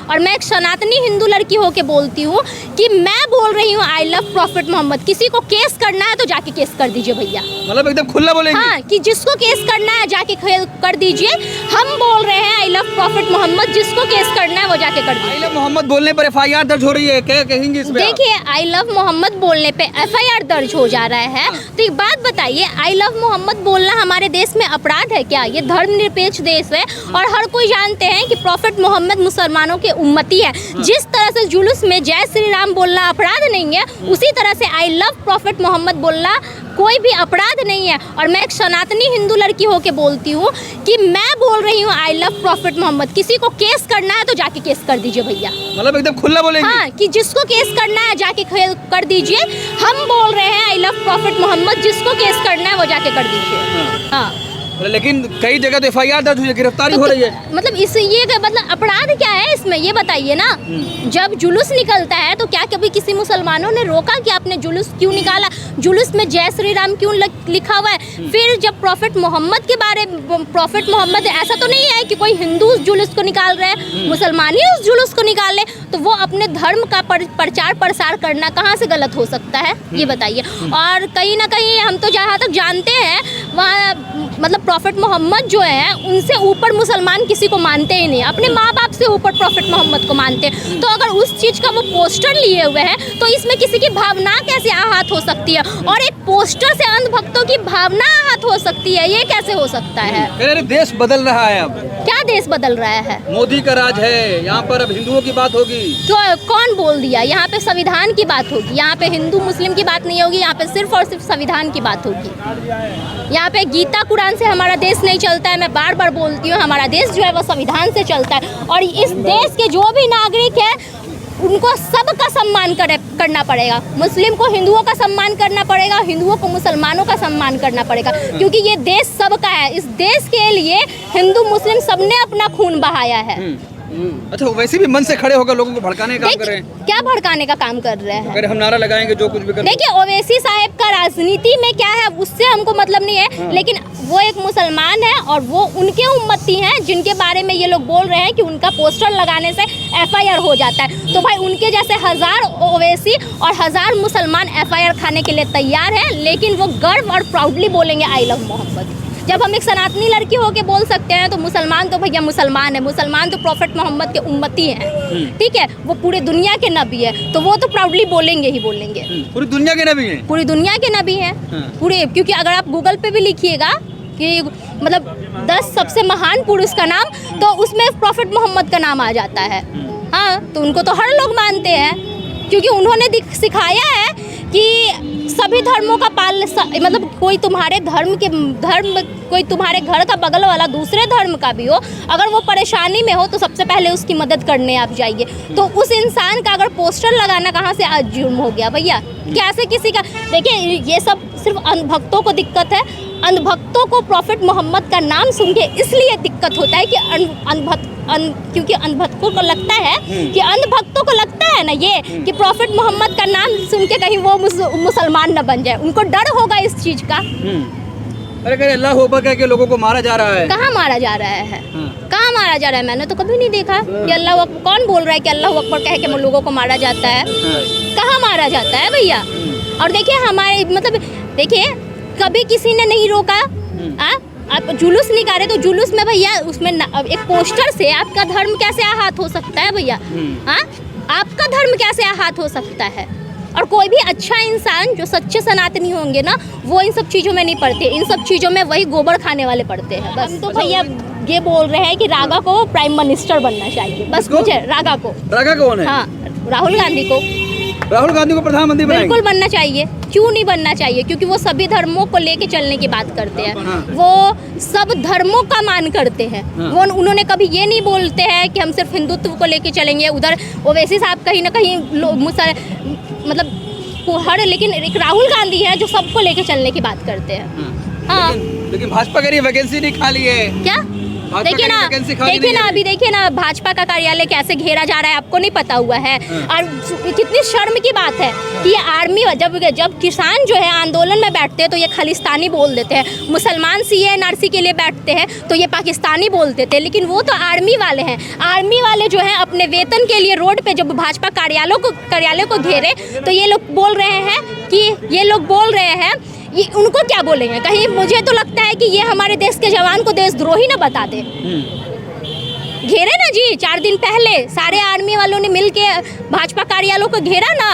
और मैं एक सनातनी हिंदू लड़की होके बोलती हूँ कि मैं बोल रही हूँ आई लव प्रॉफिट मोहम्मद। किसी को केस करना है तो जाके केस कर दीजिए भैया। मतलब एकदम खुला बोलेंगे। हाँ, कि जिसको केस करना है जाके कर दीजिए। हम बोल रहे हैं आई लव प्रॉफिट मोहम्मद, जिसको केस करना है वो जाके कर दीजिए। आई लव मोहम्मद बोलने पर FIR दर्ज हो रही है, क्या कहेंगे इस पे? देखिए, आई लव मोहम्मद बोलने पे FIR दर्ज हो जा रहा है। तो एक बात बताइए, आई लव मोहम्मद बोलना हमारे देश में अपराध है क्या? ये धर्मनिरपेक्ष देश है और हर कोई जानते हैं कि प्रॉफिट मोहम्मद मुसलमानों के उम्मती है। जिस तरह से जुलूस में जय श्री राम बोलना अपराध नहीं है, उसी तरह से आई लव प्रॉफिट मोहम्मद बोलना कोई भी अपराध नहीं है। और मैं एक सनातनी हिंदू लड़की होके बोलती हूँ कि मैं बोल रही हूँ आई लव प्रॉफिट मोहम्मद। किसी को केस करना है तो जाके केस कर दीजिए भैया। मतलब एकदम खुला बोलेंगे। हाँ, कि जिसको केस करना है जाके कर दीजिए। हम बोल रहे हैं आई लव प्रॉफिट मोहम्मद, जिसको केस करना है वो जाके कर दीजिए। हाँ, लेकिन कई जगह तो FIR दर्ज हुई है, गिरफ्तारी हो रही है। मतलब इस ये मतलब अपराध क्या है इसमें, ये बताइए ना। जब जुलूस निकलता है तो क्या कभी किसी मुसलमानों ने रोका कि आपने जुलूस क्यों निकाला? जुलूस में जय श्री राम क्यों लिखा हुआ है? फिर जब प्रॉफिट मोहम्मद के बारे प्रॉफिट मोहम्मद, ऐसा तो नहीं है कि कोई हिंदू उस जुलूस को निकाल रहे हैं, मुसलमान ही उस जुलूस को निकाले, तो वो अपने धर्म का प्रचार प्रसार करना कहाँ से गलत हो सकता है, ये बताइए। और कहीं ना कहीं हम तो जहाँ तक जानते हैं वहाँ मतलब प्रॉफिट मोहम्मद जो है उनसे ऊपर मुसलमान किसी को मानते ही नहीं, अपने माँ बाप से ऊपर प्रॉफिट मोहम्मद को मानते हैं। तो अगर उस चीज़ का वो पोस्टर लिए हुए हैं तो इसमें किसी की भावना कैसे आहत हो सकती है? और एक पोस्टर से अंधभक्तों की भावना आहत हो सकती है, ये कैसे हो सकता है? अरे देश बदल रहा है अब। क्या देश बदल रहा है? मोदी का राज है, यहाँ पर अब हिंदुओं की बात होगी। तो कौन बोल दिया? यहाँ पे संविधान की बात होगी, यहाँ पे हिंदू मुस्लिम की बात नहीं होगी, यहाँ पे सिर्फ और सिर्फ संविधान की बात होगी। यहाँ पे गीता कुरान से हमारा देश नहीं चलता है। मैं बार बार बोलती हूँ, हमारा देश जो है वो संविधान से चलता है। और इस देश के जो भी नागरिक है उनको सबका सम्मान करना पड़ेगा। मुस्लिम को हिंदुओं का सम्मान करना पड़ेगा, हिंदुओं को मुसलमानों का सम्मान करना पड़ेगा, क्योंकि ये देश सबका है। इस देश के लिए हिंदू मुस्लिम सबने अपना खून बहाया है। अच्छा, वैसे भी मन से खड़े होकर लोगों को भड़काने का काम कर रहे हैं। क्या भड़काने का काम कर रहे हैं? अगर हम नारा लगाएंगे जो कुछ भी करेंगे। देखिए, ओवैसी साहब का राजनीति में क्या है उससे हमको मतलब नहीं है, लेकिन वो एक मुसलमान है और वो उनके उम्मती हैं जिनके बारे में ये लोग बोल रहे हैं कि उनका पोस्टर लगाने से FIR हो जाता है। तो भाई उनके जैसे 1000 ओवैसी और 1000 मुसलमान FIR खाने के लिए तैयार हैं, लेकिन वो गर्व और प्राउडली बोलेंगे आई लव मोहम्मद। जब हम एक सनातनी लड़की होके बोल सकते हैं तो मुसलमान तो भैया मुसलमान है, मुसलमान तो प्रॉफिट मोहम्मद के उम्मती हैं, ठीक है, वो पूरे दुनिया के नबी है, तो वो तो प्राउडली बोलेंगे ही बोलेंगे। पूरी दुनिया के नबी हैं। पूरी दुनिया के नबी हैं पूरे, क्योंकि अगर आप गूगल पे भी लिखिएगा कि मतलब 10 सबसे महान पुरुष का नाम, तो उसमें प्रॉफिट मोहम्मद का नाम आ जाता है। हाँ, तो उनको तो हर लोग मानते हैं, क्योंकि उन्होंने सिखाया है कि सभी धर्मों का मतलब कोई तुम्हारे कोई तुम्हारे घर का बगल वाला दूसरे धर्म का भी हो, अगर वो परेशानी में हो तो सबसे पहले उसकी मदद करने आप जाइए। तो उस इंसान का अगर पोस्टर लगाना कहाँ से आज जुर्म हो गया भैया? कैसे किसी का? देखिए, ये सब सिर्फ अंधभक्तों को दिक्कत है। अंधभक्तों को प्रॉफिट मोहम्मद का नाम सुन के इसलिए दिक्कत होता है कि क्योंकि अंधभक्तों को लगता है कि अंधभक्तों को लगता है ना ये कि प्रॉफिट मोहम्मद का नाम सुन के कहीं वो मुसलमान न बन जाए, उनको डर होगा इस चीज का। अरे अल्लाह अकबर कह के लोगों को मारा जा रहा है। कहाँ मारा जा रहा है? कहाँ मारा जा रहा है? मैंने तो कभी नहीं देखा कि अल्लाह अकबर। कौन बोल रहा है कि अल्लाह अकबर कह के लोगों को मारा जाता है? कहाँ मारा जाता है भैया? और देखिए, हमारे मतलब देखिए, कभी किसी ने नहीं रोका। आप जुलूस निकाले तो जुलूस में भैया उसमें एक पोस्टर से आपका धर्म कैसे आहत हो सकता है भैया? हाँ, आपका धर्म कैसे आहत हो सकता है? और कोई भी अच्छा इंसान जो सच्चे सनातनी होंगे ना, वो इन सब चीज़ों में नहीं पड़ते। इन सब चीज़ों में वही गोबर खाने वाले पड़ते हैं बस। हम तो भैया ये बोल रहे हैं कि रागा को प्राइम मिनिस्टर बनना चाहिए बस। मुझे रागा कौन है? हाँ, राहुल गांधी को प्रधानमंत्री बिल्कुल बनना चाहिए। क्यों नहीं बनना चाहिए? क्योंकि वो सभी धर्मों को लेके चलने की बात करते हैं। वो सब धर्मों का मान करते हैं। वो उन्होंने कभी ये नहीं बोलते हैं कि हम सिर्फ हिंदुत्व को लेके चलेंगे। उधर ओवैसी साहब कहीं ना कहीं मतलब लेकिन एक राहुल गांधी है जो सबको लेके चलने की बात करते हैं। हाँ, लेकिन भाजपा कह रही है वैकेंसी नहीं खाली है। क्या देखिए ना, वैकेंसी खाली देखिए नहीं ना, है। अभी देखिए ना भाजपा का कार्यालय कैसे घेरा जा रहा है, आपको नहीं पता हुआ है। और कितनी शर्म की बात है कि ये आर्मी जब किसान जो है आंदोलन में बैठते हैं तो ये खालिस्तानी बोल देते हैं, मुसलमान सीए एनआरसी के लिए बैठते हैं तो ये पाकिस्तानी बोल देते हैं, लेकिन वो तो आर्मी वाले हैं। आर्मी वाले जो हैं अपने वेतन के लिए रोड पे जब भाजपा कार्यालय को घेरे तो ये लोग बोल रहे हैं ये उनको क्या बोलेंगे। कहीं मुझे तो लगता है कि ये हमारे देश के जवान को देशद्रोही ना बता दे। घेरे ना जी, 4 दिन पहले सारे आर्मी वालों ने मिलके भाजपा कार्यालयों को घेरा ना।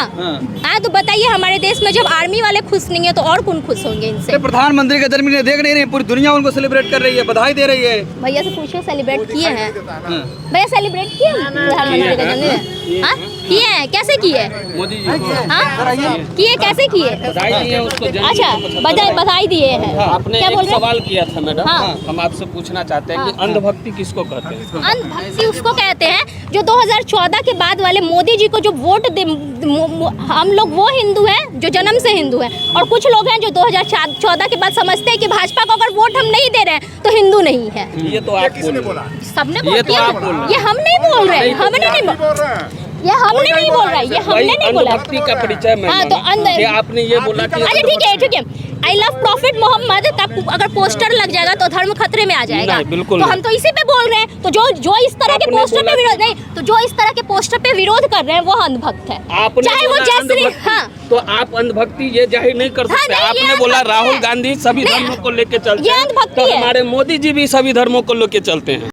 हाँ तो बताइए, हमारे देश में जब आर्मी वाले खुश नहीं है तो और कौन खुश होंगे इनसे। प्रधानमंत्री का जन्मदिन देख नहीं रहे, पूरी दुनिया उनको सेलिब्रेट कर रही है, बधाई दे रही है। भैया से पूछो सेलिब्रेट किए हैं भैया, सेलिब्रेट किए प्रधानमंत्री का जन्मदिन? हाँ किए हैं, कैसे किए? मोदी जी को हाँ किए, कैसे किए? अच्छा बधाई दिए हैं। आपने क्या एक बोल रहे हैं? सवाल किया था मैडम, हाँ। हम आपसे पूछना चाहते हैं कि अंधभक्ति किसको कहते हैं? अंधभक्ति उसको कहते हैं जो 2014 के बाद वाले मोदी जी को जो वोट दे। हम लोग वो हिंदू हैं जो जन्म से हिंदू हैं, और कुछ लोग हैं जो 2014 के बाद समझते हैं कि भाजपा को अगर वोट हम नहीं दे रहे हैं तो हिंदू नहीं है। ये तो आप बोला, सबने ये बोल तो आप बोल रहे हैं। ये हम नहीं बोल रहे, हमने नहीं ये हमने नहीं बोल रहा, ये हमने नहीं बोला। अंधभक्ति का परिचय मैं हाँ तो कि आपने ये बोला कि अच्छा ठीक है आई लव प्रॉफिट मोहम्मद का अगर पोस्टर लग जाएगा तो धर्म खतरे में आ जाएगा। नहीं, बिल्कुल तो नहीं। हम तो इसी पे बोल रहे हैं। तो जो इस तरह के आपने पोस्टर पे बोला विरोध नहीं, तो जो इस तरह के पोस्टर पे विरोध कर रहे हैं वो अंधभक्त है। आपने चाहे वो बोला जयश्री, अंधभक्ति, हाँ तो आप अंधभक्ति ये जाहिर नहीं कर हाँ, सकते। नहीं, ये आपने बोला अंधभक्ति राहुल है। गांधी सभी नहीं, धर्मों को लेके चलते ये हैं, अंधभक्ति तो है। हमारे मोदी जी भी सभी धर्मों को लेके चलते हैं।